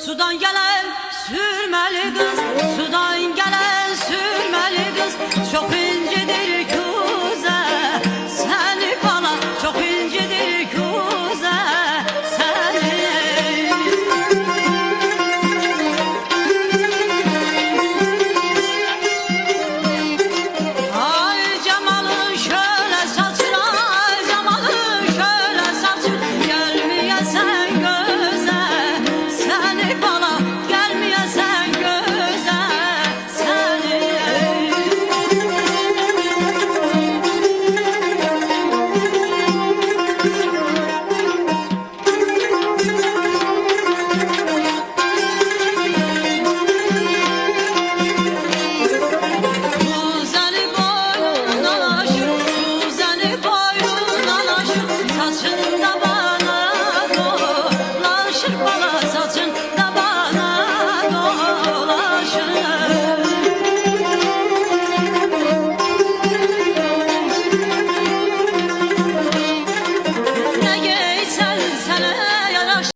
Sudan gelen sürmeli kız, sudan gelen sürmeli kız, çok incedir kuze, seni bana çok incedir kuze, seni. Ay Cemal'ın şöyle saçına, Cemal'ın şöyle saçın, gelmeyesen göze, seni bana gelmeyesen göze, seni. Kuzeni boynuna laşır, kuzeni boynuna laşır, saçında bana dolaşır, bana saçında bana dolaşır.